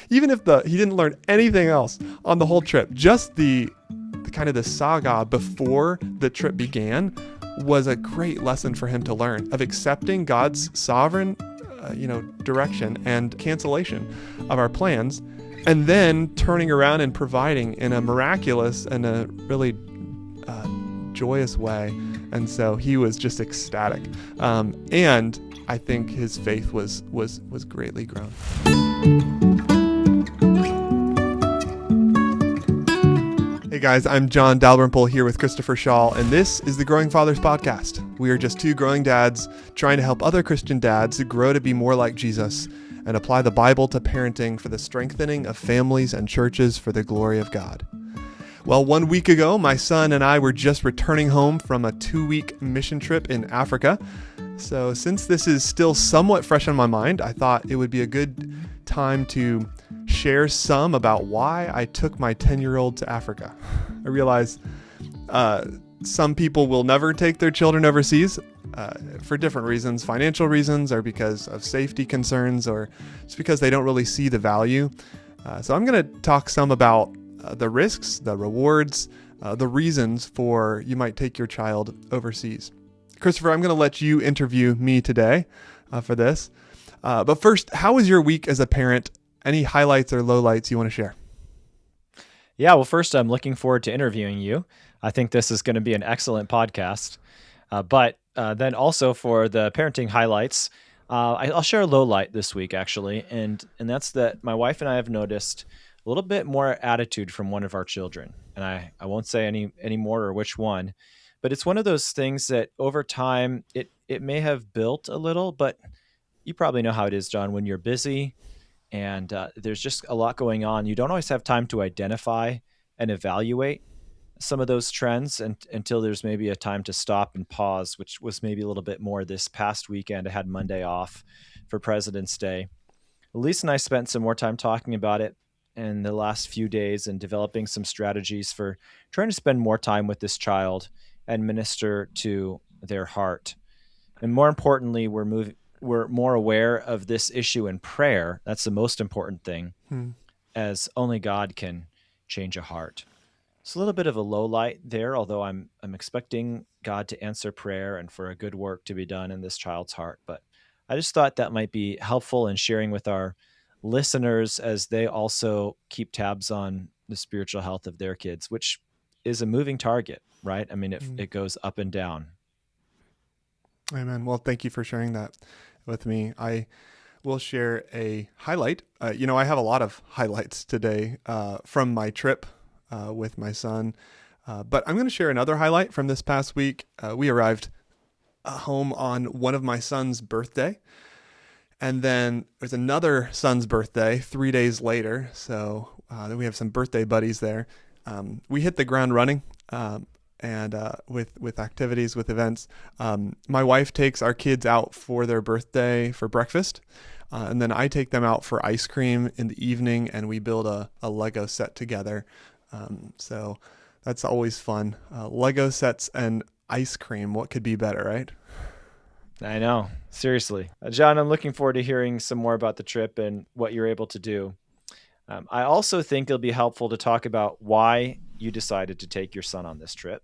even if he didn't learn anything else on the whole trip, just the kind of the saga before the trip began was a great lesson for him to learn of accepting God's sovereign, direction and cancellation of our plans, and then turning around and providing in a miraculous and a really joyous way. And so he was just ecstatic. And I think his faith was greatly grown. Hey guys, I'm John Dalrymple here with Christopher Shaw, and this is the Growing Fathers podcast. We are just two growing dads trying to help other Christian dads grow to be more like Jesus and apply the Bible to parenting for the strengthening of families and churches for the glory of God. Well, 1 week ago, my son and I were just returning home from a 2-week mission trip in Africa. So since this is still somewhat fresh on my mind, I thought it would be a good time to share some about why I took my 10-year-old to Africa. I realize some people will never take their children overseas for different reasons, financial reasons, or because of safety concerns, or just because they don't really see the value. So I'm going to talk some about the risks, the rewards, the reasons for you might take your child overseas. Christopher, I'm going to let you interview me today for this. But first, how was your week as a parent? Any highlights or lowlights you want to share? Yeah, well, first, I'm looking forward to interviewing you. I think this is going to be an excellent podcast. But then also for the parenting highlights, I'll share a lowlight this week, actually. And that's that my wife and I have noticed a little bit more attitude from one of our children. And I won't say any more or which one, but it's one of those things that over time, it may have built a little, but you probably know how it is, John, when you're busy and there's just a lot going on. You don't always have time to identify and evaluate some of those trends until there's maybe a time to stop and pause, which was maybe a little bit more this past weekend. I had Monday off for President's Day. Elise and I spent some more time talking about it in the last few days and developing some strategies for trying to spend more time with this child and minister to their heart. And more importantly, we're more aware of this issue in prayer. That's the most important thing, as only God can change a heart. It's a little bit of a low light there, although I'm expecting God to answer prayer and for a good work to be done in this child's heart. But I just thought that might be helpful in sharing with our listeners as they also keep tabs on the spiritual health of their kids, which is a moving target, right? I mean, it goes up and down. Amen. Well, thank you for sharing that with me. I will share a highlight. I have a lot of highlights today from my trip with my son, but I'm going to share another highlight from this past week. We arrived home on one of my son's birthday, and then there's another son's birthday 3 days later. So then we have some birthday buddies there. We hit the ground running. And with activities, with events. My wife takes our kids out for their birthday for breakfast, and then I take them out for ice cream in the evening, and we build a Lego set together. So that's always fun. Lego sets and ice cream, what could be better, right? I know, seriously. John, I'm looking forward to hearing some more about the trip and what you're able to do. I also think it'll be helpful to talk about why you decided to take your son on this trip.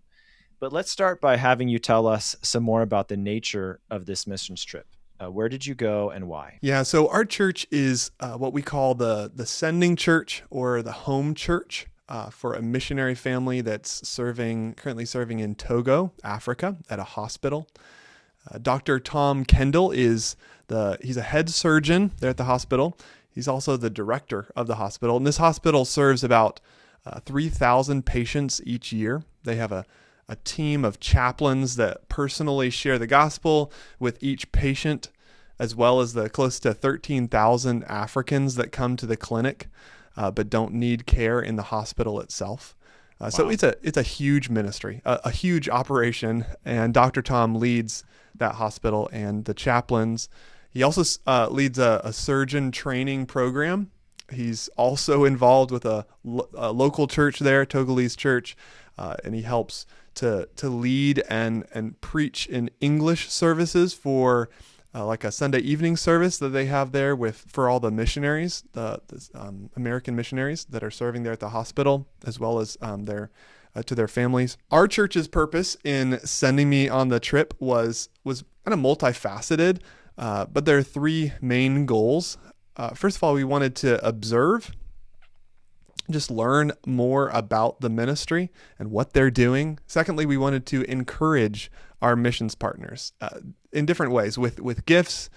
But let's start by having you tell us some more about the nature of this missions trip. Where did you go and why? Yeah, so our church is what we call the sending church or the home church for a missionary family that's currently serving in Togo, Africa, at a hospital. Dr. Tom Kendall he's a head surgeon there at the hospital. He's also the director of the hospital. And this hospital serves about 3,000 patients each year. They have a team of chaplains that personally share the gospel with each patient, as well as the close to 13,000 Africans that come to the clinic but don't need care in the hospital itself. Wow. So it's a huge ministry, a huge operation, and Dr. Tom leads that hospital and the chaplains. He also leads a surgeon training program. He's also involved with a local church there, Togolese church, and he helps to lead and preach in English services for like a Sunday evening service that they have there for all the missionaries, the American missionaries that are serving there at the hospital, as well as to their families. Our church's purpose in sending me on the trip was kind of multifaceted, but there are three main goals. First of all, we wanted to observe, just learn more about the ministry and what they're doing. Secondly, we wanted to encourage our missions partners in different ways, with gifts,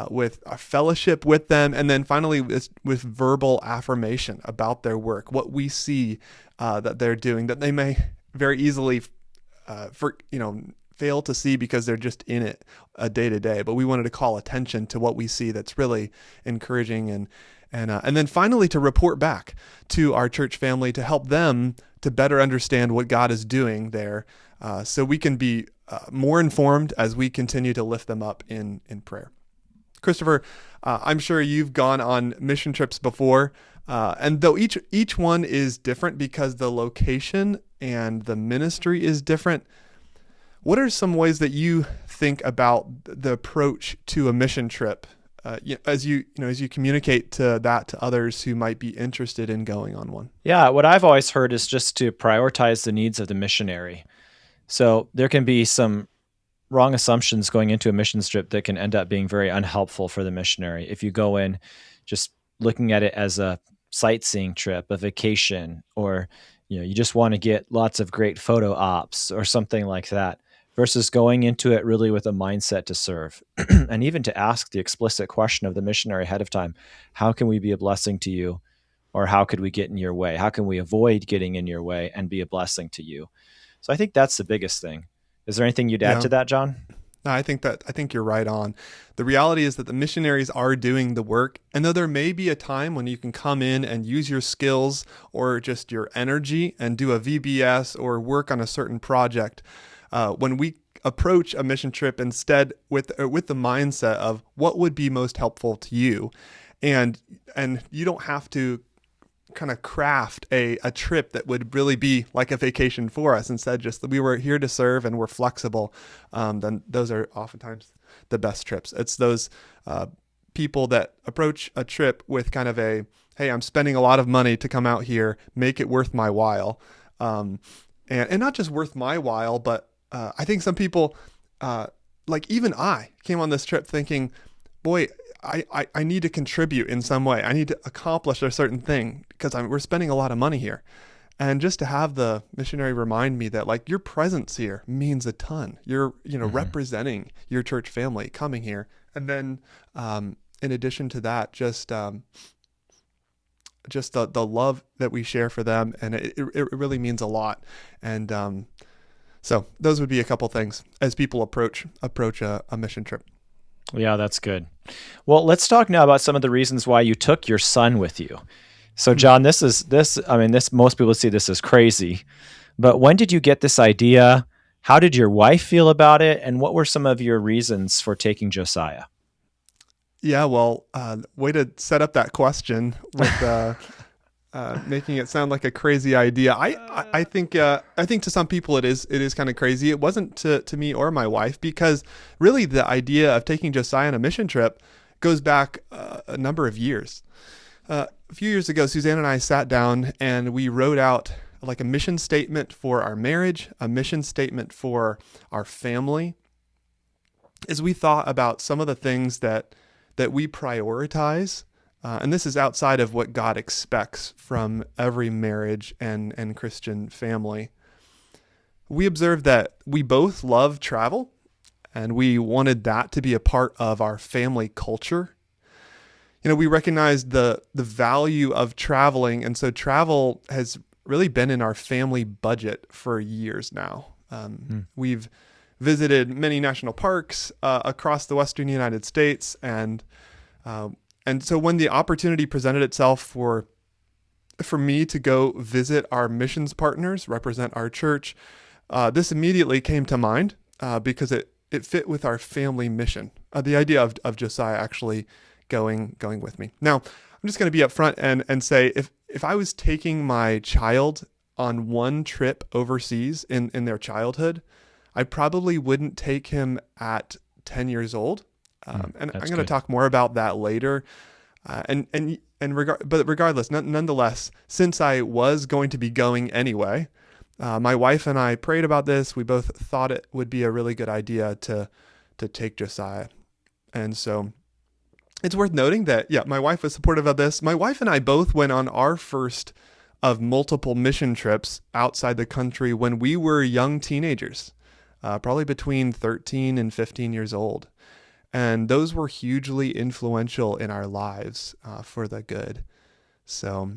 with a fellowship with them, and then finally with verbal affirmation about their work, what we see that they're doing that they may very easily fail to see because they're just in it day to day. But we wanted to call attention to what we see that's really encouraging, and then finally to report back to our church family to help them to better understand what God is doing there, so we can be more informed as we continue to lift them up in prayer. Christopher, I'm sure you've gone on mission trips before, and though each one is different because the location and the ministry is different, what are some ways that you think about the approach to a mission trip, as you communicate to others who might be interested in going on one? Yeah, what I've always heard is just to prioritize the needs of the missionary. So there can be some wrong assumptions going into a missions trip that can end up being very unhelpful for the missionary. If you go in just looking at it as a sightseeing trip, a vacation, or you just want to get lots of great photo ops or something like that, versus going into it really with a mindset to serve and even to ask the explicit question of the missionary ahead of time: how can we be a blessing to you? Or how could we get in your way? How can we avoid getting in your way and be a blessing to you? So I think that's the biggest thing. Is there anything you'd add to that, John? No, I think you're right on. The reality is that the missionaries are doing the work. And though there may be a time when you can come in and use your skills or just your energy and do a VBS or work on a certain project, when we approach a mission trip instead with the mindset of what would be most helpful to you, and you don't have to kind of craft a trip that would really be like a vacation for us. Instead, just that we were here to serve and we're flexible, then those are oftentimes the best trips. It's those people that approach a trip with kind of a, hey, I'm spending a lot of money to come out here, make it worth my while. And not just worth my while, but I think some people, like even I, came on this trip thinking, boy, I need to contribute in some way. I need to accomplish a certain thing because we're spending a lot of money here. And just to have the missionary remind me that, like, your presence here means a ton. You're, representing your church family coming here. And then in addition to that, just the love that we share for them. And it really means a lot. And so those would be a couple things as people approach a mission trip. Yeah, that's good. Well, let's talk now about some of the reasons why you took your son with you. So, John, most people see this as crazy, but when did you get this idea? How did your wife feel about it? And what were some of your reasons for taking Josiah? Yeah, well, way to set up that question with making it sound like a crazy idea. I think to some people it is kind of crazy. It wasn't to me or my wife, because really the idea of taking Josiah on a mission trip goes back a number of years. A few years ago, Suzanne and I sat down and we wrote out like a mission statement for our marriage, a mission statement for our family, as we thought about some of the things that we prioritize. And this is outside of what God expects from every marriage and Christian family. We observed that we both love travel, and we wanted that to be a part of our family culture. We recognized the value of traveling, and so travel has really been in our family budget for years now. We've visited many national parks across the Western United States, and so when the opportunity presented itself for me to go visit our missions partners, represent our church, this immediately came to mind because it fit with our family mission. The idea of Josiah actually going with me. Now, I'm just going to be upfront and say if I was taking my child on one trip overseas in their childhood, I probably wouldn't take him at 10 years old. And I'm That's going to good. talk more about that later. But regardless, nonetheless, since I was going to be going anyway, my wife and I prayed about this. We both thought it would be a really good idea to take Josiah. And so it's worth noting that, yeah, my wife was supportive of this. My wife and I both went on our first of multiple mission trips outside the country when we were young teenagers, probably between 13 and 15 years old. And those were hugely influential in our lives for the good. So,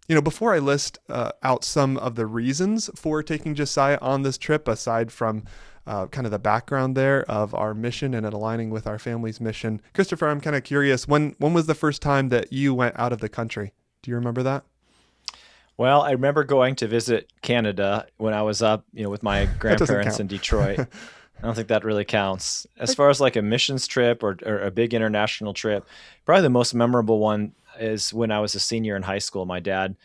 before I list out some of the reasons for taking Josiah on this trip, aside from kind of the background there of our mission and it aligning with our family's mission, Christopher, I'm kind of curious, when was the first time that you went out of the country? Do you remember that? Well, I remember going to visit Canada when I was up, with my That doesn't grandparents count. in Detroit. I don't think that really counts. As far as like a missions trip or a big international trip, probably the most memorable one is when I was a senior in high school. My dad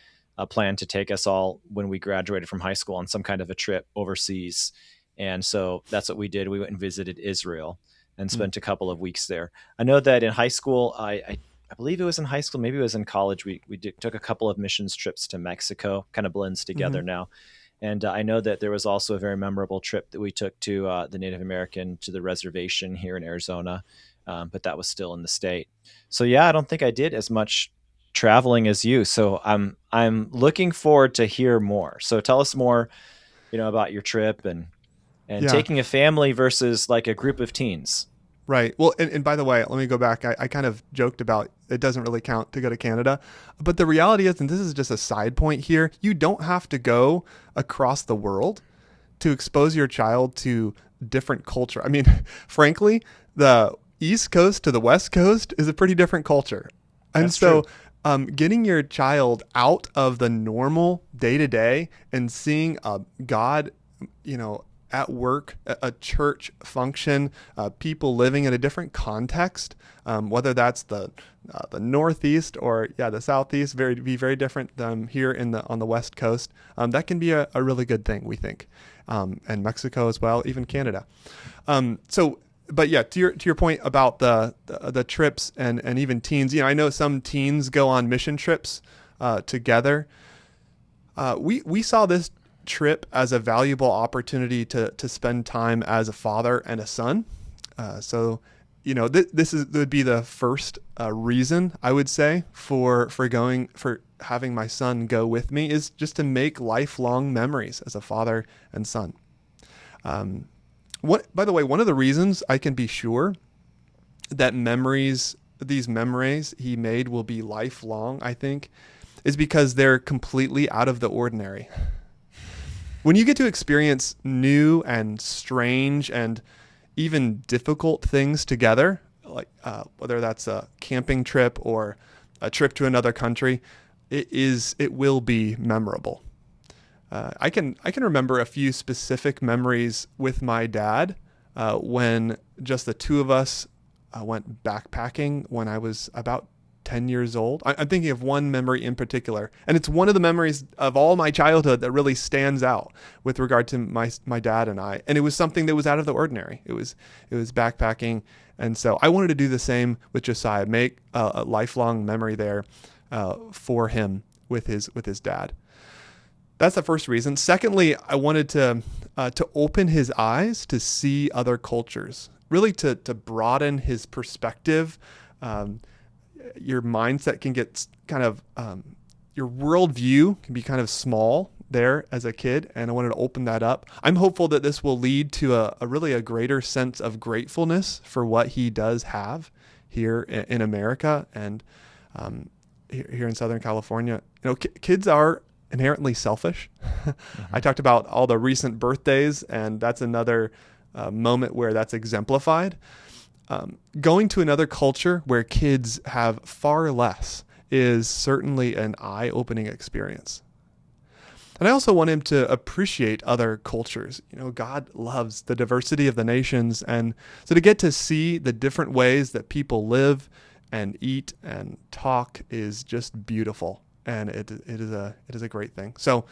planned to take us all when we graduated from high school on some kind of a trip overseas. And so that's what we did. We went and visited Israel and Mm. spent a couple of weeks there. I know that in high school, I believe it was in high school, maybe it was in college. We took a couple of missions trips to Mexico, kind of blends Hmm. together now. And I know that there was also a very memorable trip that we took to the Native American to the reservation here in Arizona, but that was still in the state. So yeah, I don't think I did as much traveling as you. So I'm looking forward to hear more. So tell us more, about your trip and Yeah. taking a family versus like a group of teens. Right. Well, and by the way, let me go back. I kind of joked about it doesn't really count to go to Canada. But the reality is, and this is just a side point here, you don't have to go across the world to expose your child to different culture. I mean, frankly, the East Coast to the West Coast is a pretty different culture. And That's so true. getting your child out of the normal day to day and seeing God, at work, a church function, people living in a different context, whether that's the Northeast or the Southeast, be very different here on the West Coast. That can be a really good thing, we think, and Mexico as well, even Canada. But yeah, to your point about the trips and even teens, I know some teens go on mission trips together. We saw this trip as a valuable opportunity to spend time as a father and a son. So, this would be the first reason I would say for having my son go with me, is just to make lifelong memories as a father and son. By the way, one of the reasons I can be sure that these memories he made will be lifelong, I think, is because they're completely out of the ordinary. When you get to experience new and strange and even difficult things together, like whether that's a camping trip or a trip to another country, it will be memorable. I can remember a few specific memories with my dad when just the two of us went backpacking when I was about 10 years old. I'm thinking of one memory in particular, and it's one of the memories of all my childhood that really stands out with regard to my dad and I. And it was something that was out of the ordinary. It was backpacking, and so I wanted to do the same with Josiah, make a lifelong memory there for him with his dad. That's the first reason. Secondly, I wanted to open his eyes to see other cultures, really to broaden his perspective. Your mindset can get kind of, your worldview can be kind of small there as a kid, and I wanted to open that up. I'm hopeful that this will lead to a really a greater sense of gratefulness for what he does have here in America and here in Southern California. Kids are inherently selfish. I Hmm. talked about all the recent birthdays, and that's another moment where that's exemplified. Going to another culture where kids have far less is certainly an eye-opening experience. And I also want him to appreciate other cultures. God loves the diversity of the nations. And so to get to see the different ways that people live and eat and talk is just beautiful. And it is a great thing. So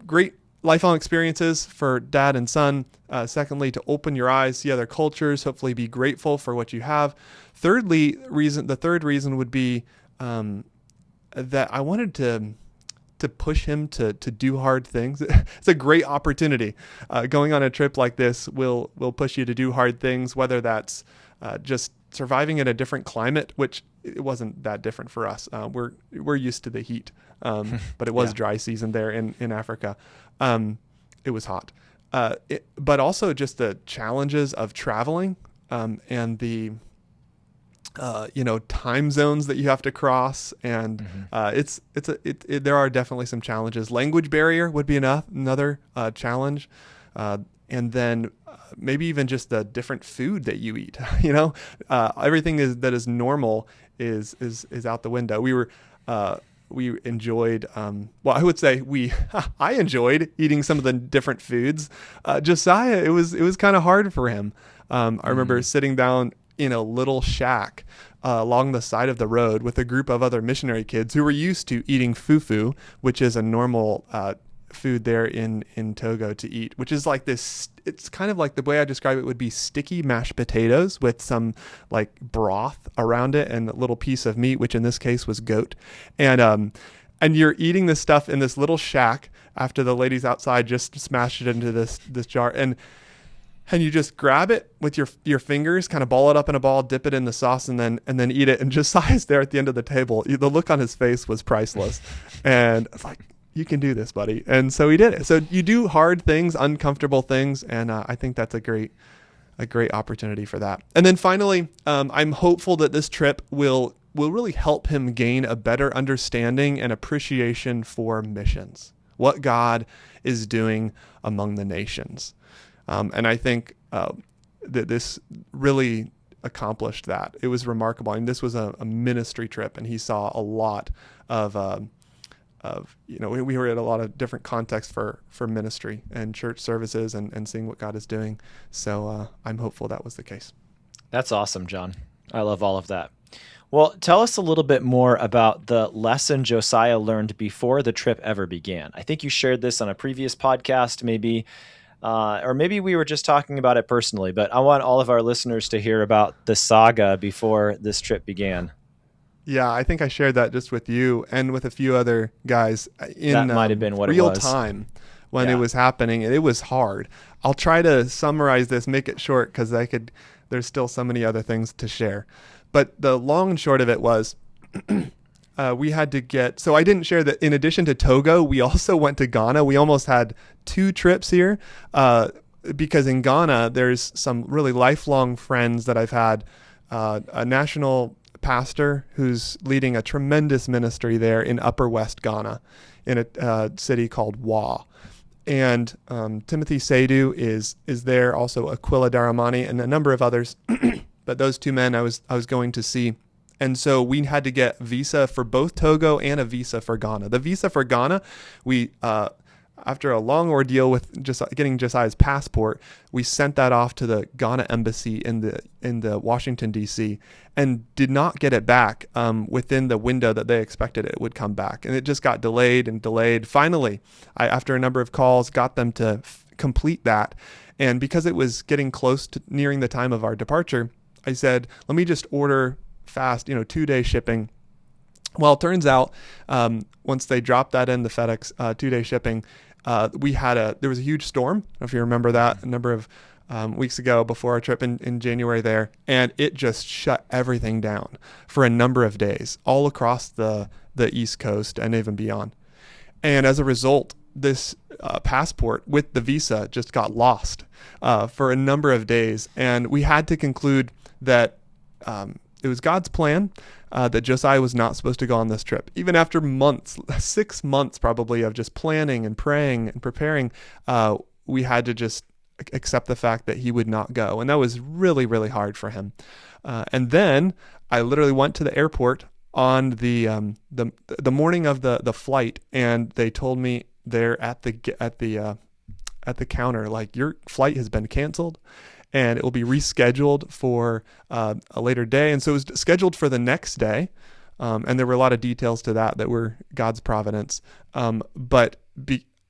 great lifelong experiences for dad and son. Secondly, to open your eyes, see other cultures, hopefully be grateful for what you have. Thirdly, the third reason would be that I wanted to push him to do hard things. It's a great opportunity. Going on a trip like this will push you to do hard things, whether that's just surviving in a different climate, which it wasn't that different for us. We're used to the heat, but it was dry season there in Africa. It was hot, but also just the challenges of traveling and the time zones that you have to cross, and there are definitely some challenges. Language barrier would be another challenge, and then maybe even just the different food that you eat. Everything that is normal is out the window. We enjoyed, I would say I enjoyed eating some of the different foods. Josiah, it was kind of hard for him. I remember sitting down in a little shack along the side of the road with a group of other missionary kids who were used to eating fufu, which is a normal food there in Togo to eat, which is like this. It's kind of like, the way I describe it would be sticky mashed potatoes with some like broth around it and a little piece of meat, which in this case was goat. And you're eating this stuff in this little shack after the ladies outside just smashed it into this jar. And you just grab it with your fingers, kind of ball it up in a ball, dip it in the sauce, and then eat it. And Josiah's there at the end of the table. The look on his face was priceless. And it's like, you can do this, buddy. And so he did it. So you do hard things, uncomfortable things, and I think that's a great opportunity for that. And then finally, I'm hopeful that this trip will really help him gain a better understanding and appreciation for missions, what God is doing among the nations. And I think that this really accomplished that. It was remarkable. I mean, this was a ministry trip, and he saw a lot of we were at a lot of different contexts for ministry and church services and seeing what God is doing. So I'm hopeful that was the case. That's awesome, John. I love all of that. Well, tell us a little bit more about the lesson Josiah learned before the trip ever began. I think you shared this on a previous podcast, maybe. Or maybe we were just talking about it personally, but I want all of our listeners to hear about the saga before this trip began. Yeah, I think I shared that just with you and with a few other guys in that might have been what real it was. time when it was happening. It was hard. I'll try to summarize this, make it short, because there's still so many other things to share. But the long and short of it was we had to get, so I didn't share that in addition to Togo, we also went to Ghana. We almost had 2 trips here because in Ghana, there's some really lifelong friends that I've had, a national pastor who's leading a tremendous ministry there in Upper West Ghana in a city called Wa. And Timothy Seydu is there, also Aquila Daramani and a number of others. But those 2 men I was going to see. And so we had to get visa for both Togo and a visa for Ghana. The visa for Ghana, we after a long ordeal with just getting Josiah's passport, we sent that off to the Ghana embassy in the Washington D.C. and did not get it back within the window that they expected it would come back, and it just got delayed and delayed. Finally, I, after a number of calls, got them to complete that, and because it was getting close to nearing the time of our departure, I said, "Let me just order fast, 2-day shipping." Well, it turns out once they dropped that in the FedEx 2-day shipping, there was a huge storm. I don't know if you remember that a number of weeks ago before our trip in January there, and it just shut everything down for a number of days all across the East Coast and even beyond. And as a result, this passport with the visa just got lost for a number of days, and we had to conclude that it was God's plan that Josiah was not supposed to go on this trip. Even after months, 6 months probably of just planning and praying and preparing, we had to just accept the fact that he would not go. And that was really, really hard for him. And then I literally went to the airport on the morning of the flight, and they told me there at the counter, like, your flight has been canceled and it will be rescheduled for a later day. And so it was scheduled for the next day. And there were a lot of details to that were God's providence. But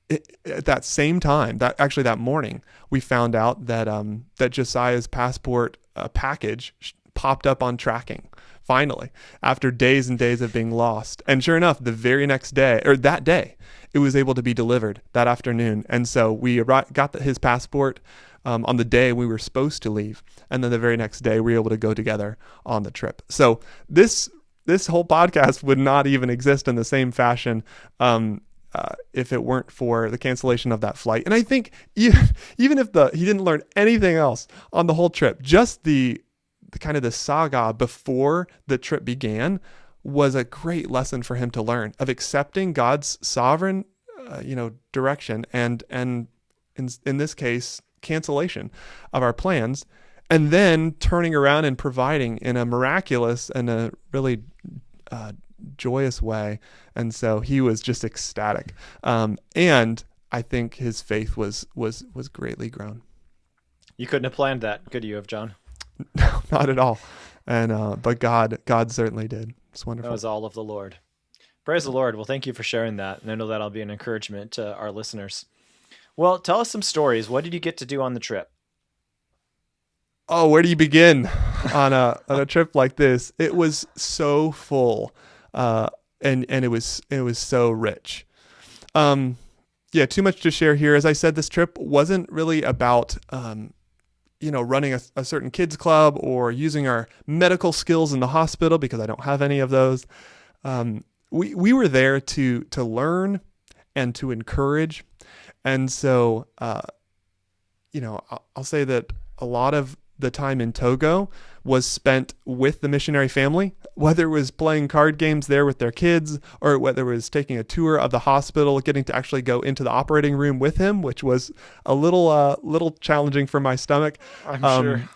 at that same time, that morning, we found out that that Josiah's passport package popped up on tracking. Finally, after days and days of being lost, and sure enough, the very next day, or that day, it was able to be delivered that afternoon. And so we got his passport on the day we were supposed to leave, and then the very next day we were able to go together on the trip. So this whole podcast would not even exist in the same fashion if it weren't for the cancellation of that flight. And I think even if he didn't learn anything else on the whole trip, just the kind of the saga before the trip began was a great lesson for him to learn, of accepting God's sovereign, direction and in this case, cancellation of our plans, and then turning around and providing in a miraculous and a really joyous way. And so he was just ecstatic. And I think his faith was greatly grown. You couldn't have planned that, could you have, John? No, not at all. And but God certainly did. It's wonderful. That was all of the Lord. Praise the Lord. Well, thank you for sharing that. And I know that'll be an encouragement to our listeners. Well, tell us some stories. What did you get to do on the trip? Oh, where do you begin on a trip like this? It was so full, and it was so rich. Too much to share here. As I said, this trip wasn't really about running a certain kids club or using our medical skills in the hospital, because I don't have any of those. We were there to learn and to encourage. And so, I'll say that a lot of the time in Togo was spent with the missionary family, whether it was playing card games there with their kids, or whether it was taking a tour of the hospital, getting to actually go into the operating room with him, which was a little challenging for my stomach. I'm sure.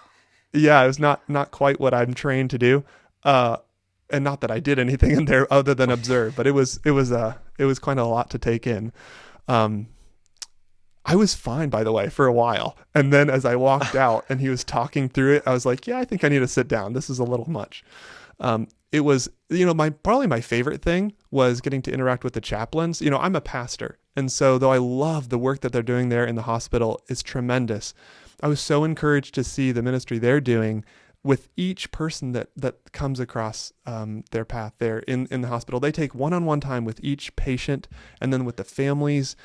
Yeah, it was not quite what I'm trained to do. And not that I did anything in there other than observe, but it was quite a lot to take in. I was fine, by the way, for a while. And then as I walked out and he was talking through it, I was like, yeah, I think I need to sit down. This is a little much. It was, probably my favorite thing was getting to interact with the chaplains. I'm a pastor. And so though I love the work that they're doing there in the hospital, it's tremendous. I was so encouraged to see the ministry they're doing with each person that comes across their path there in the hospital. They take one-on-one time with each patient, and then with the families.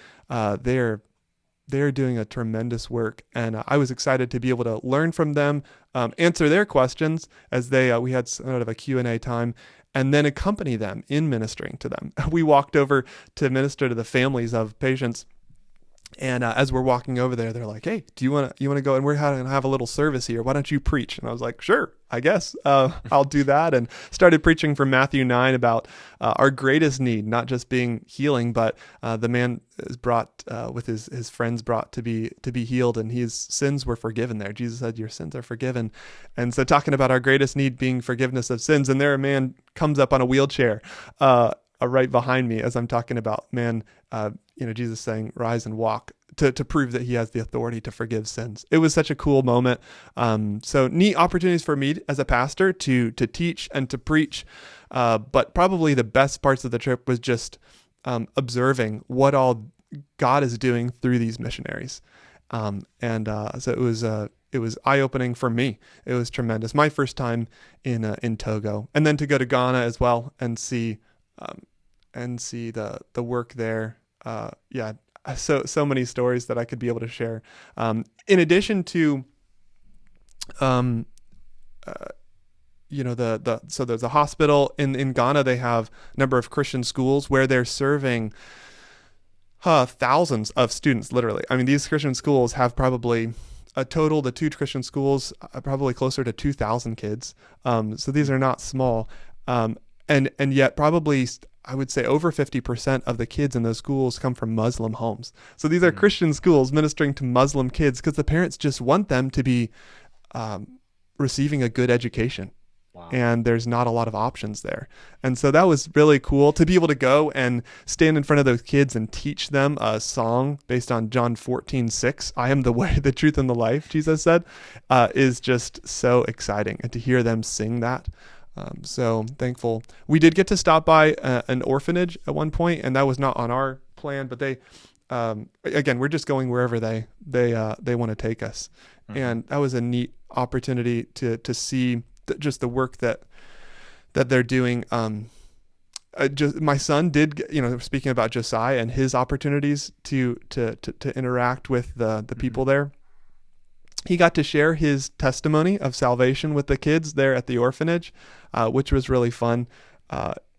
They're doing a tremendous work, and I was excited to be able to learn from them, answer their questions as we had sort of a Q&A time, and then accompany them in ministering to them. We walked over to minister to the families of patients, and as we're walking over there, they're like, "Hey, do you want to go? And we're going to have a little service here. Why don't you preach?" And I was like, "Sure, I guess I'll do that." And started preaching from Matthew 9 about our greatest need, not just being healing, but the man is brought with his friends brought to be healed, and his sins were forgiven. There, Jesus said, "Your sins are forgiven." And so, talking about our greatest need being forgiveness of sins, and there a man comes up on a wheelchair. Right behind me as I'm talking about, Jesus saying, "Rise and walk," to prove that he has the authority to forgive sins. It was such a cool moment. So neat opportunities for me as a pastor to teach and to preach. But probably the best parts of the trip was just observing what all God is doing through these missionaries. So it was eye-opening for me. It was tremendous. My first time in Togo, and then to go to Ghana as well and see the work there. So many stories that I could be able to share. In addition to, so there's a hospital in Ghana. They have a number of Christian schools where they're serving thousands of students, literally. I mean, these Christian schools have probably the two Christian schools, probably closer to 2,000 kids. So these are not small. And yet probably, I would say, over 50% of the kids in those schools come from Muslim homes. So these are Christian schools ministering to Muslim kids because the parents just want them to be receiving a good education. Wow. And there's not a lot of options there. And so that was really cool to be able to go and stand in front of those kids and teach them a song based on John 14:6. "I am the way, the truth, and the life," Jesus said, is just so exciting. And to hear them sing that. So thankful. We did get to stop by an orphanage at one point, and that was not on our plan, but they again, we're just going wherever they want to take us. Mm-hmm. And that was a neat opportunity to see just the work that they're doing. Just my son did, speaking about Josiah and his opportunities to interact with the people there. He got to share his testimony of salvation with the kids there at the orphanage, which was really fun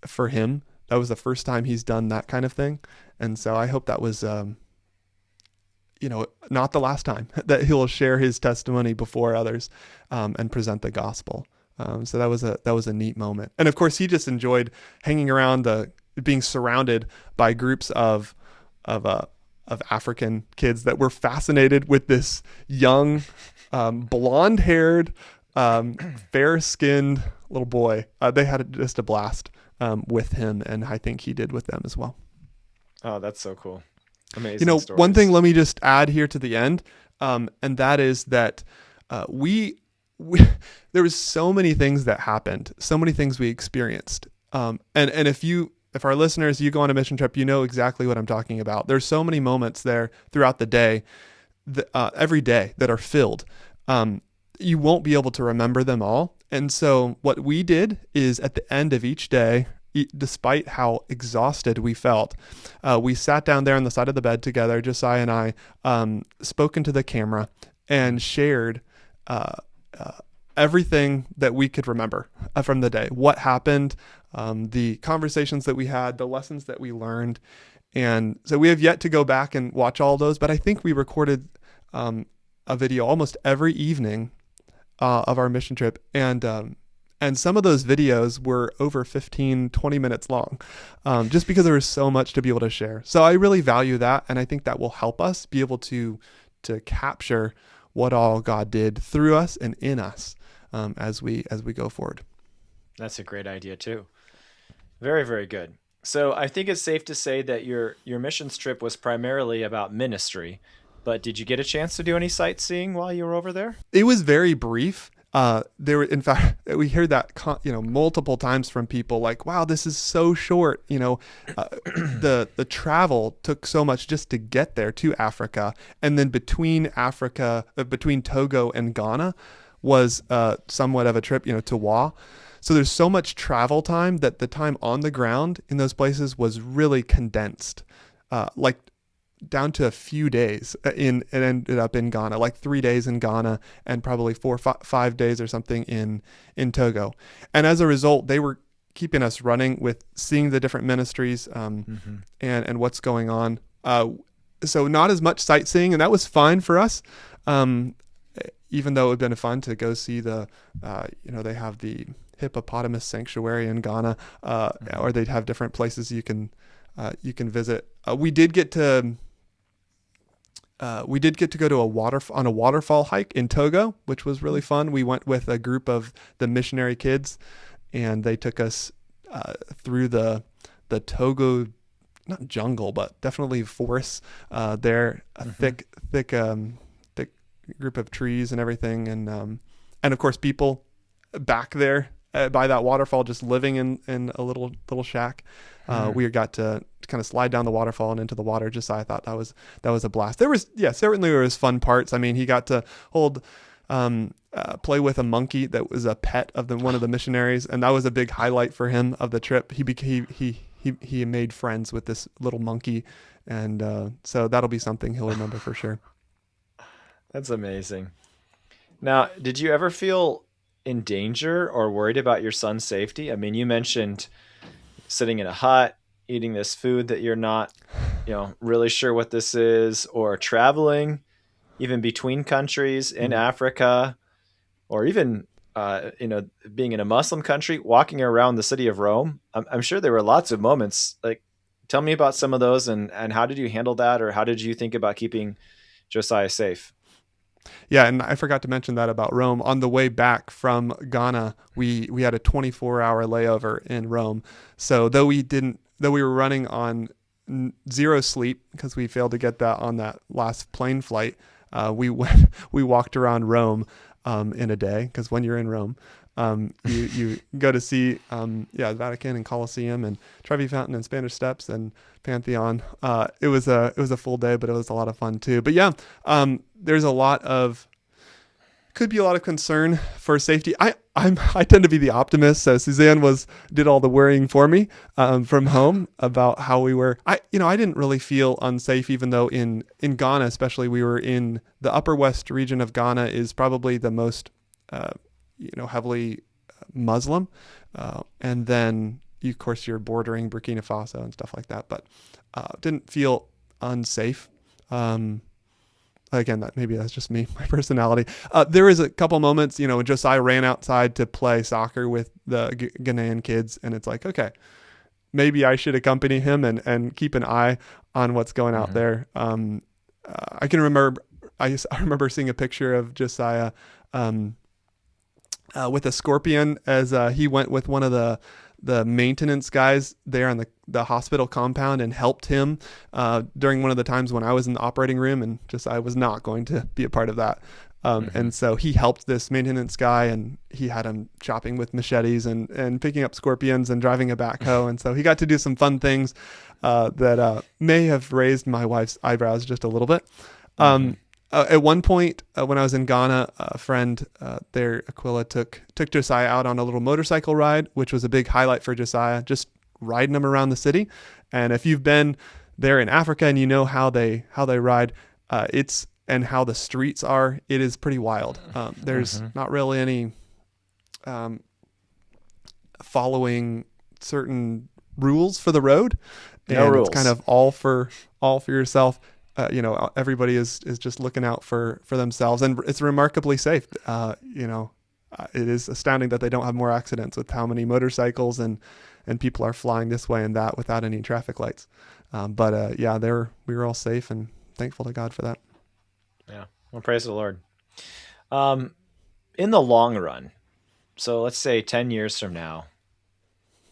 for him. That was the first time he's done that kind of thing. And so I hope that was, not the last time that he'll share his testimony before others and present the gospel. So that was a neat moment. And of course, he just enjoyed hanging around being surrounded by groups of African kids that were fascinated with this young, blonde-haired, fair-skinned little boy. They had just a blast with him, and I think he did with them as well. Oh, that's so cool. Amazing stories. One thing let me just add here to the end, and that is that we there was so many things that happened, so many things we experienced. And if our listeners, you go on a mission trip, you know exactly what I'm talking about. There's so many moments there throughout the day, every day, that are filled. You won't be able to remember them all. And so what we did is at the end of each day, despite how exhausted we felt, we sat down there on the side of the bed together, Josiah and I, spoke into the camera and shared everything that we could remember from the day, what happened, the conversations that we had, the lessons that we learned. And so we have yet to go back and watch all those, but I think we recorded a video almost every evening of our mission trip. And some of those videos were over 15, 20 minutes long, just because there was so much to be able to share. So I really value that. And I think that will help us be able to capture what all God did through us and in us as we go forward. That's a great idea too. Very, very good. So I think it's safe to say that your missions trip was primarily about ministry, but did you get a chance to do any sightseeing while you were over there? It was very brief. In fact, we heard that, multiple times from people like, wow, this is so short. The travel took so much just to get there to Africa. And then between Togo and Ghana was somewhat of a trip, to Wa. So there's so much travel time that the time on the ground in those places was really condensed, like down to a few days. It ended up in Ghana, like 3 days in Ghana and probably 5 days or something in Togo. And as a result, they were keeping us running with seeing the different ministries and what's going on. So not as much sightseeing, and that was fine for us. Even though it would have been fun to go see they have the hippopotamus sanctuary in Ghana, or they'd have different places you can visit. We did get to go to a waterfall hike in Togo, which was really fun. We went with a group of the missionary kids, and they took us through the Togo, not jungle, but definitely forests there, a thick group of trees and everything, and of course people back there by that waterfall just living in a little shack. We got to kind of slide down the waterfall and into the water. I thought that was a blast. Certainly there was fun parts. I mean, he got to play with a monkey that was a pet of one of the missionaries, and that was a big highlight for him of the trip. He made friends with this little monkey, and so that'll be something he'll remember for sure. That's amazing. Now, did you ever feel in danger or worried about your son's safety? I mean, you mentioned sitting in a hut, eating this food that you're not, really sure what this is, or traveling even between countries in Africa, or even, being in a Muslim country, walking around the city of Rome. I'm sure there were lots of moments. Like, tell me about some of those and how did you handle that? Or how did you think about keeping Josiah safe? Yeah, and I forgot to mention that about Rome. On the way back from Ghana, we had a 24-hour layover in Rome. So though we were running on zero sleep because we failed to get that on that last plane flight, we walked around Rome in a day, because when you're in Rome, You go to see the Vatican and Colosseum and Trevi Fountain and Spanish Steps and Pantheon. It was a full day, but it was a lot of fun too. But yeah, there's could be a lot of concern for safety. I tend to be the optimist, so Suzanne did all the worrying for me from home about how we were. I didn't really feel unsafe, even though in Ghana, especially, we were in the upper west region of Ghana, is probably the most heavily Muslim, and then of course you're bordering Burkina Faso and stuff like that. But didn't feel unsafe. Again, that's just me, my personality. There is a couple moments, when Josiah ran outside to play soccer with the Ghanaian kids, and it's like, okay, maybe I should accompany him and keep an eye on what's going out there. I remember seeing a picture of Josiah with a scorpion as he went with one of the maintenance guys there on the hospital compound and helped him during one of the times when I was in the operating room, and I was not going to be a part of that. And so he helped this maintenance guy, and he had him chopping with machetes and picking up scorpions and driving a backhoe. And so he got to do some fun things that may have raised my wife's eyebrows just a little bit. At one point, when I was in Ghana, a friend there, Aquila, took Josiah out on a little motorcycle ride, which was a big highlight for Josiah, just riding him around the city. And if you've been there in Africa and you know how they ride, and how the streets are, it is pretty wild. There's not really any following certain rules for the road. No rules. It's kind of all for yourself. Everybody is just looking out for themselves, and it's remarkably safe. It is astounding that they don't have more accidents with how many motorcycles and people are flying this way and that without any traffic lights. We were all safe, and thankful to God for that. Yeah. Well, praise the Lord. In the long run, so let's say 10 years from now,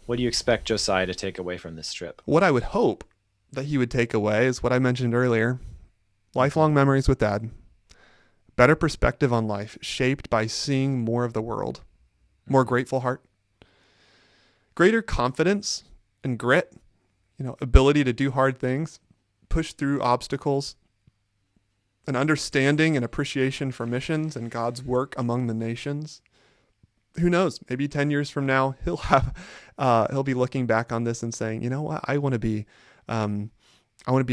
what do you expect Josiah to take away from this trip? What I would hope that he would take away is what I mentioned earlier: lifelong memories with Dad, better perspective on life shaped by seeing more of the world, more grateful heart, greater confidence and grit, ability to do hard things, push through obstacles, an understanding and appreciation for missions and God's work among the nations. Who knows? Maybe 10 years from now, he'll be looking back on this and saying, you know what, I want to be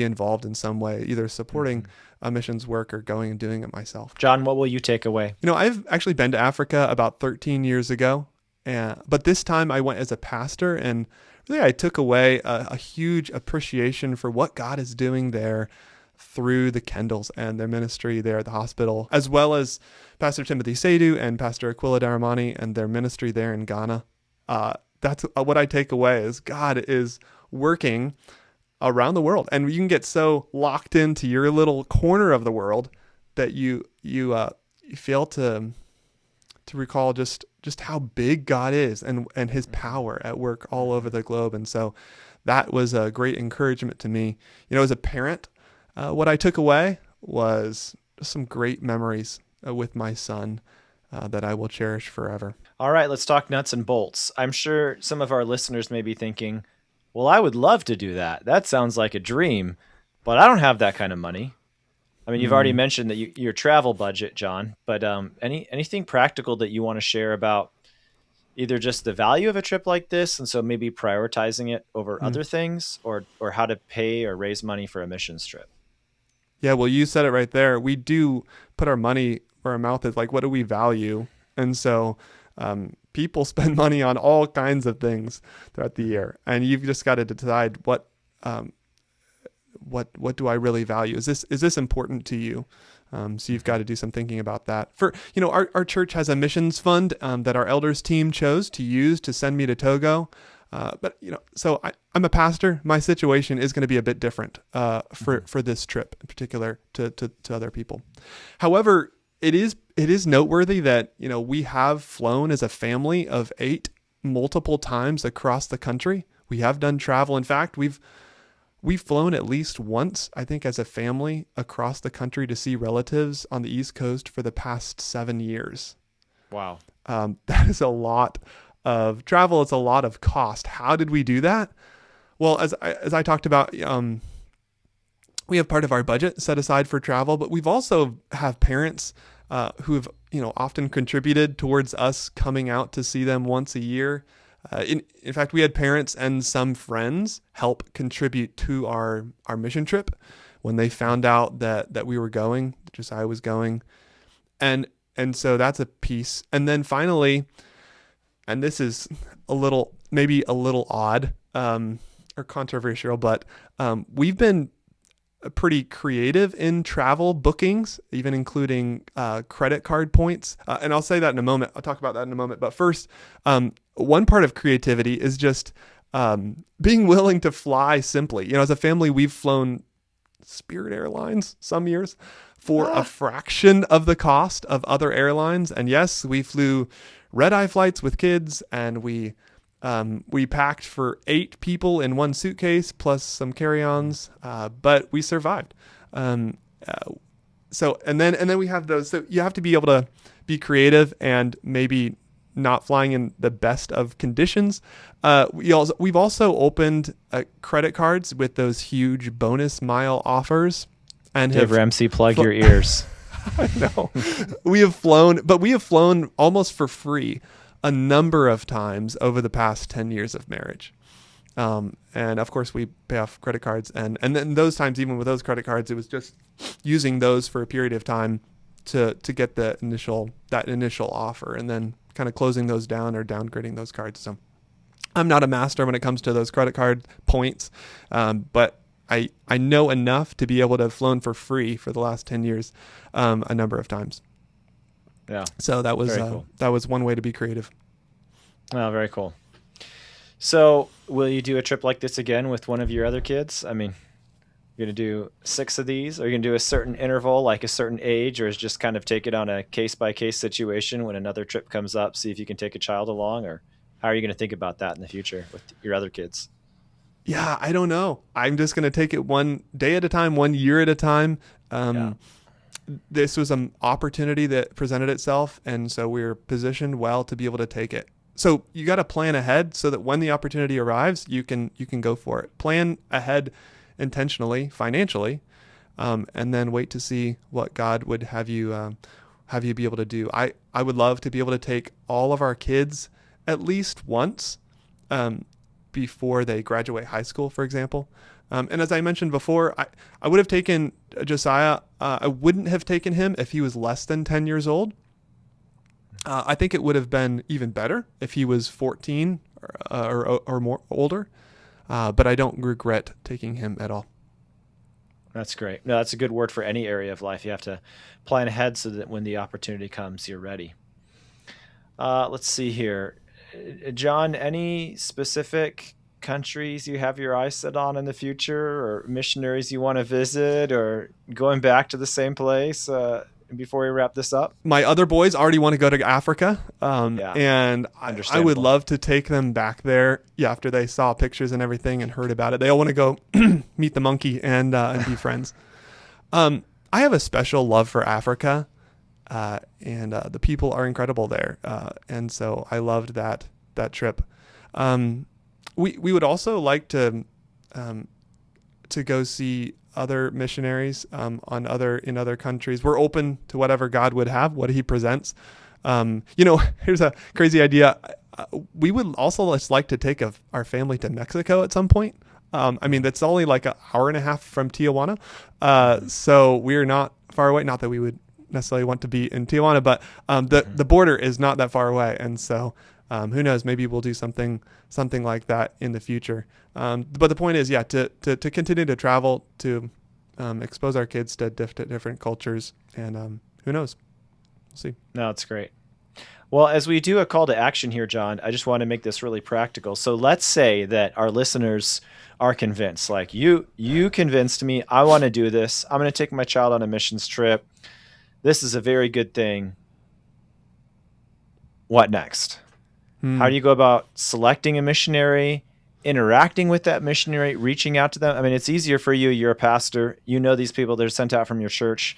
involved in some way, either supporting a missions work or going and doing it myself. John, what will you take away? I've actually been to Africa about 13 years ago, but this time I went as a pastor, and really I took away a huge appreciation for what God is doing there through the Kendalls and their ministry there at the hospital, as well as Pastor Timothy Seydu and Pastor Aquila Daramani and their ministry there in Ghana. That's what I take away, is God is working around the world, and you can get so locked into your little corner of the world that you fail to recall just how big God is and his power at work all over the globe. And so that was a great encouragement to me. As a parent, what I took away was some great memories with my son that I will cherish forever. All right, let's talk nuts and bolts. I'm sure some of our listeners may be thinking, well, I would love to do that. That sounds like a dream, but I don't have that kind of money. I mean, you've already mentioned that your travel budget, John, but anything practical that you want to share about either just the value of a trip like this, and so maybe prioritizing it over other things, or how to pay or raise money for a missions trip? Yeah, well, you said it right there. We do put our money where our mouth is. Like, what do we value? And so people spend money on all kinds of things throughout the year, and you've just got to decide what do I really value? Is this important to you? So you've got to do some thinking about that. For our church has a missions fund that our elders team chose to use to send me to Togo. But so I'm a pastor. My situation is going to be a bit different for this trip in particular to other people. However, it is noteworthy that we have flown as a family of 8 multiple times across the country. We have done travel. In fact, we've flown at least once, I think, as a family across the country to see relatives on the East Coast for the past 7 years. Wow. That is a lot of travel. It's a lot of cost. How did we do that? Well, as I talked about, we have part of our budget set aside for travel, but we've also have parents who have often contributed towards us coming out to see them once a year. In fact, we had parents and some friends help contribute to our mission trip when they found out that we were going, Josiah was going, and so that's a piece. And then finally, and this is maybe a little odd or controversial, but we've been pretty creative in travel bookings, even including credit card points. And I'll say that in a moment. I'll talk about that in a moment. But first, one part of creativity is just being willing to fly simply. As a family, we've flown Spirit Airlines some years for a fraction of the cost of other airlines. And yes, we flew red-eye flights with kids, and we packed for 8 people in one suitcase plus some carry-ons, but we survived. So and then we have those. So you have to be able to be creative and maybe not flying in the best of conditions. We've also opened credit cards with those huge bonus mile offers. And Dave Ramsey, plug your ears. I know. We have flown almost for free a number of times over the past 10 years of marriage. And of course we pay off credit cards. And then those times, even with those credit cards, it was just using those for a period of time to get that initial offer, and then kind of closing those down or downgrading those cards. So I'm not a master when it comes to those credit card points. But I know enough to be able to have flown for free for the last 10 years, a number of times. Yeah. So that was cool. That was one way to be creative. Oh, very cool. So will you do a trip like this again with one of your other kids? I mean, you're going to do 6 of these? Are you going to do a certain interval, like a certain age, or is just kind of take it on a case-by-case situation when another trip comes up, see if you can take a child along? Or how are you going to think about that in the future with your other kids? Yeah, I don't know. I'm just going to take it one day at a time, 1 year at a time. This was an opportunity that presented itself, and so we're positioned well to be able to take it. So you got to plan ahead so that when the opportunity arrives, you can go for it. Plan ahead intentionally, financially, and then wait to see what God would have you be able to do. I would love to be able to take all of our kids at least once before they graduate high school, for example. And as I mentioned before, I would have taken Josiah. I wouldn't have taken him if he was less than 10 years old. I think it would have been even better if he was 14 or more older. But I don't regret taking him at all. That's great. No, that's a good word for any area of life. You have to plan ahead so that when the opportunity comes, you're ready. Let's see here. John, any specific countries you have your eyes set on in the future, or missionaries you want to visit, or going back to the same place before we wrap this up? My other boys already want to go to Africa, and I would love to take them back there after they saw pictures and everything and heard about it. They all want to go meet the monkey and be friends. I have a special love for Africa, and the people are incredible there, and so I loved that trip. We would also like to go see other missionaries in other countries. We're open to whatever God would have, what He presents. Here's a crazy idea. We would also just like to take our family to Mexico at some point. That's only like an hour and a half from Tijuana, so we're not far away. Not that we would necessarily want to be in Tijuana, but the border is not that far away, and so who knows? Maybe we'll do something like that in the future. But the point is, to continue to travel, to expose our kids to different cultures, and who knows? We'll see. No, it's great. Well, as we do a call to action here, John, I just want to make this really practical. So let's say that our listeners are convinced, like you convinced me, I want to do this. I'm going to take my child on a missions trip. This is a very good thing. What next? How do you go about selecting a missionary, interacting with that missionary, reaching out to them? It's easier for you. You're a pastor. You know these people that are sent out from your church.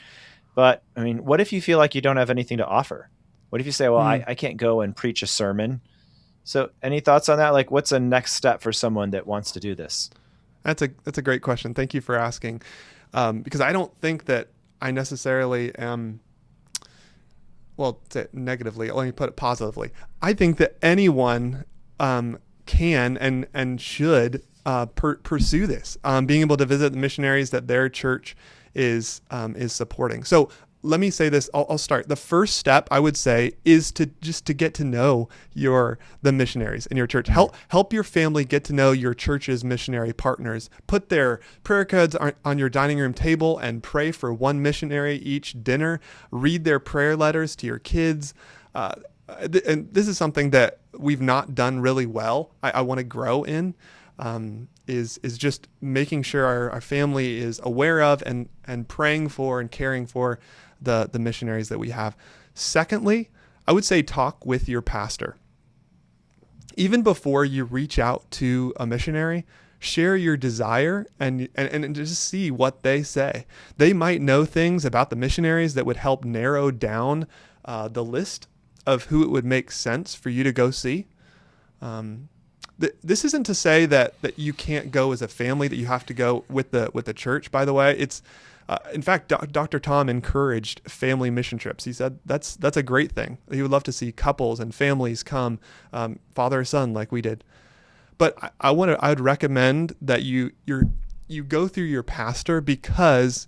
But, what if you feel like you don't have anything to offer? What if you say, well, Hmm. I can't go and preach a sermon? So any thoughts on that? Like, what's a next step for someone that wants to do this? That's a great question. Thank you for asking, because I don't think that I necessarily am. Well, negatively. Let me put it positively. I think that anyone can and should pursue this, being able to visit the missionaries that their church is supporting. So let me say this. I'll start. The first step I would say is to get to know the missionaries in your church. Help your family get to know your church's missionary partners. Put their prayer cards on your dining room table and pray for one missionary each dinner. Read their prayer letters to your kids. And this is something that we've not done really well. I want to grow in. Is just making sure our family is aware of and praying for and caring for the missionaries that we have. Secondly, I would say talk with your pastor. Even before you reach out to a missionary, share your desire and just see what they say. They might know things about the missionaries that would help narrow down the list of who it would make sense for you to go see. This isn't to say that you can't go as a family, that you have to go with the church. By the way, it's in fact, Dr. Tom encouraged family mission trips. He said that's a great thing. He would love to see couples and families come, father or son, like we did. But I would recommend that you go through your pastor, because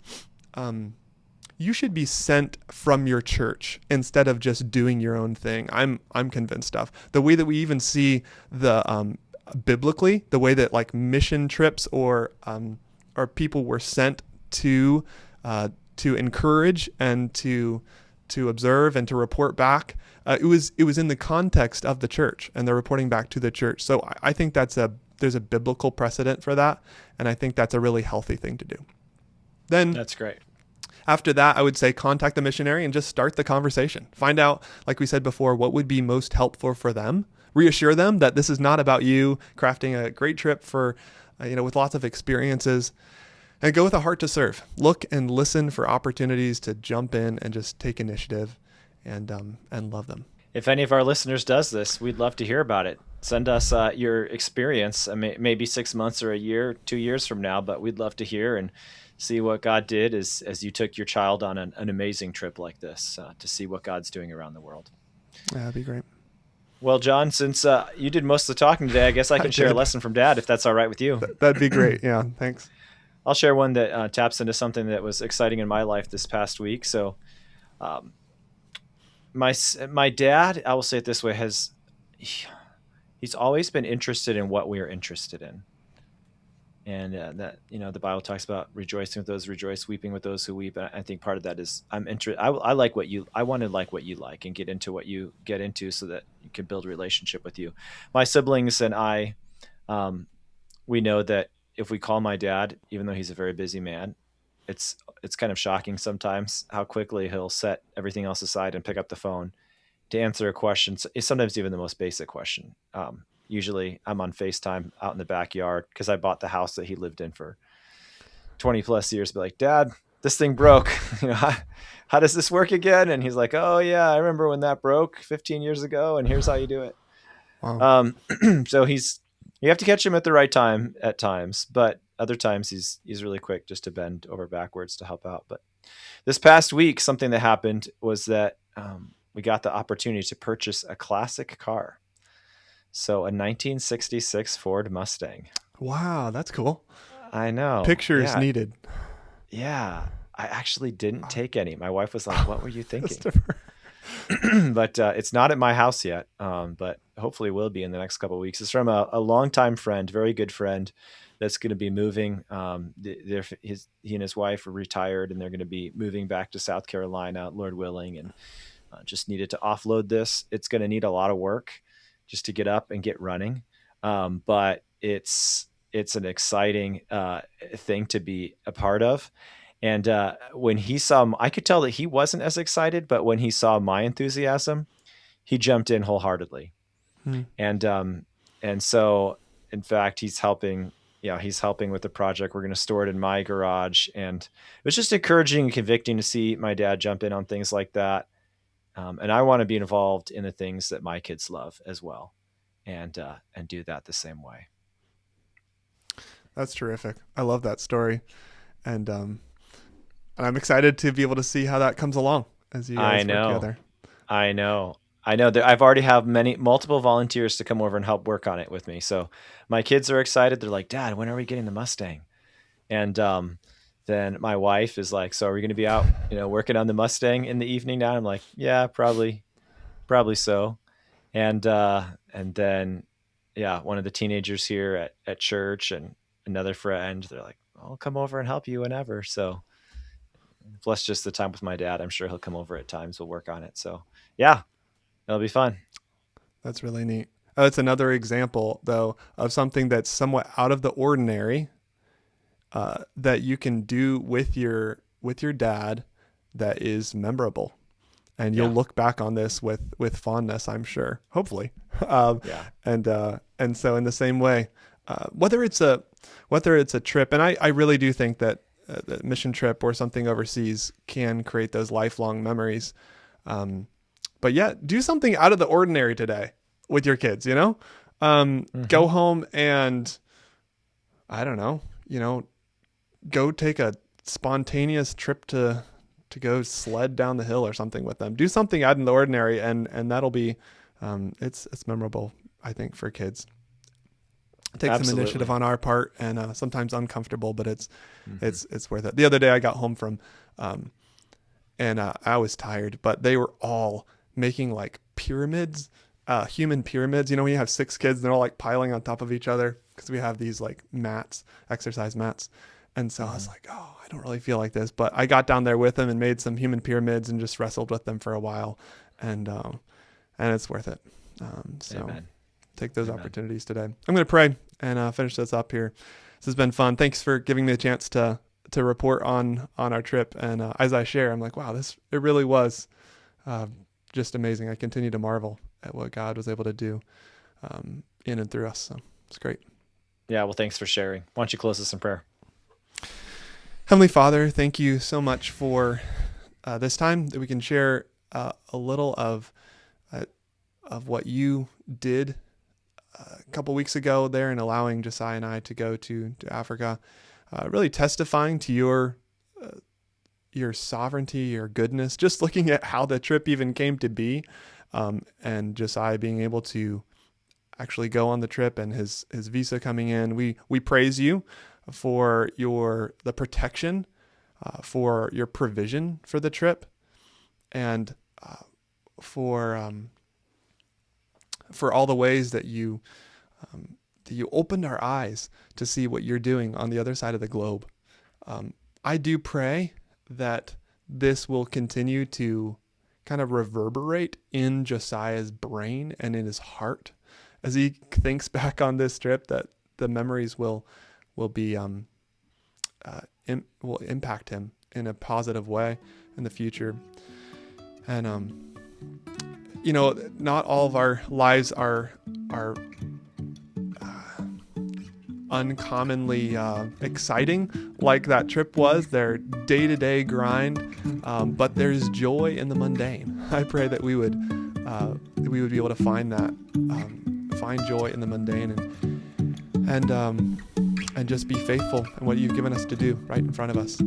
you should be sent from your church instead of just doing your own thing. I'm convinced of the way that we even see the biblically, the way that like mission trips or people were sent to encourage and to observe and to report back. It was in the context of the church, and they're reporting back to the church. So I think there's a biblical precedent for that, and I think that's a really healthy thing to do. Then That's great. after that, I would say contact the missionary and just start the conversation. Find out, like we said before, what would be most helpful for them. Reassure them that this is not about you crafting a great trip for, with lots of experiences, and go with a heart to serve. Look and listen for opportunities to jump in and just take initiative and love them. If any of our listeners does this, we'd love to hear about it. Send us your experience, maybe 6 months or a year, 2 years from now, but we'd love to hear and see what God did as you took your child on an amazing trip like this, to see what God's doing around the world. Yeah, that'd be great. Well, John, since you did most of the talking today, I guess I I can share a did. lesson from Dad, if that's all right with you. That'd be great. Yeah, thanks. I'll share one that taps into something that was exciting in my life this past week. So, um, my dad, I will say it this way, he's always been interested in what we are interested in. And that, the Bible talks about rejoicing with those who rejoice, weeping with those who weep. And I think part of that is I like I want to like what you like and get into what you get into, so that you can build a relationship with you. My siblings and I, we know that if we call my dad, even though he's a very busy man, it's kind of shocking sometimes how quickly he'll set everything else aside and pick up the phone to answer a question. Sometimes even the most basic question. Usually I'm on FaceTime out in the backyard because I bought the house that he lived in for 20 plus years. Be like, Dad, this thing broke. How does this work again? And he's like, oh yeah, I remember when that broke 15 years ago, and here's how you do it. Wow. So you have to catch him at the right time at times, but other times he's really quick just to bend over backwards to help out. But this past week, something that happened was that we got the opportunity to purchase a classic car. So a 1966 Ford Mustang. Wow, that's cool. I know. Pictures Yeah. needed. Yeah. I actually didn't take any. My wife was like, what were you thinking? Christopher. But it's not at my house yet. But hopefully will be in the next couple of weeks. It's from a longtime friend, very good friend, that's going to be moving. He and his wife are retired, and they're going to be moving back to South Carolina, Lord willing, and just needed to offload this. It's going to need a lot of work just to get up and get running. But it's an exciting thing to be a part of. And when he saw, I could tell that he wasn't as excited, but when he saw my enthusiasm, he jumped in wholeheartedly. Hmm. And so, in fact, he's helping. He's helping with the project. We're going to store it in my garage, and it was just encouraging and convicting to see my dad jump in on things like that. And I want to be involved in the things that my kids love as well, and do that the same way. That's terrific. I love that story. And I'm excited to be able to see how that comes along as you I guys work know. together. I know. I know that I've already have multiple volunteers to come over and help work on it with me. So my kids are excited. They're like, "Dad, when are we getting the Mustang?" And then my wife is like, "So are we going to be out, working on the Mustang in the evening now?" I'm like, "Yeah, probably so." And then yeah, one of the teenagers here at church and another friend, they're like, "I'll come over and help you whenever." So plus just the time with my dad, I'm sure he'll come over at times. We'll work on it. So yeah, it'll be fun. That's really neat. It's another example, though, of something that's somewhat out of the ordinary that you can do with your dad that is memorable, and you'll Yeah. look back on this with fondness, I'm sure. Hopefully, um, Yeah. and so in the same way, whether it's a trip, and I really do think that the mission trip or something overseas can create those lifelong memories. But yeah, do something out of the ordinary today with your kids, go home and I don't know, go take a spontaneous trip to go sled down the hill or something with them. Do something out in the ordinary, and that'll be, it's memorable, I think, for kids. Take some Absolutely. initiative on our part, and sometimes uncomfortable, but it's worth it. The other day I got home from, and I was tired, but they were all making like pyramids, human pyramids. When you have 6 kids, they're all like piling on top of each other because we have these like mats, exercise mats. And so I was like, oh, I don't really feel like this, but I got down there with them and made some human pyramids and just wrestled with them for a while, and it's worth it. So Amen. take those Amen. opportunities today. I'm going to pray and finish this up here. This has been fun. Thanks for giving me a chance to report on our trip. And as I share, I'm like, wow, it really was just amazing. I continue to marvel at what God was able to do in and through us. So it's great. Yeah. Well, thanks for sharing. Why don't you close us in prayer? Heavenly Father, thank you so much for this time that we can share a little of what you did a couple weeks ago there, and allowing Josiah and I to go to Africa, really testifying to your sovereignty, your goodness, just looking at how the trip even came to be, and Josiah being able to actually go on the trip and his visa coming in. We praise you for the protection, for your provision for the trip, and for all the ways that you opened our eyes to see what you're doing on the other side of the globe. I do pray that this will continue to kind of reverberate in Josiah's brain and in his heart as he thinks back on this trip, that the memories will be will impact him in a positive way in the future. And not all of our lives are uncommonly exciting like that trip was. They're day-to-day grind, but there's joy in the mundane. I pray that we would be able to find that, find joy in the mundane, and just be faithful in what you've given us to do right in front of us.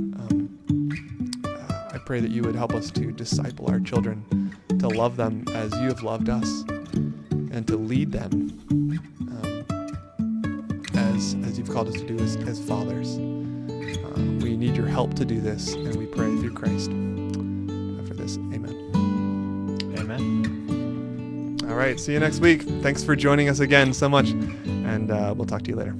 I pray that you would help us to disciple our children, to love them as you have loved us, and to lead them as you've called us to do as fathers. We need your help to do this, and we pray through Christ for this. Amen. Amen. All right. See you next week. Thanks for joining us again so much, and we'll talk to you later.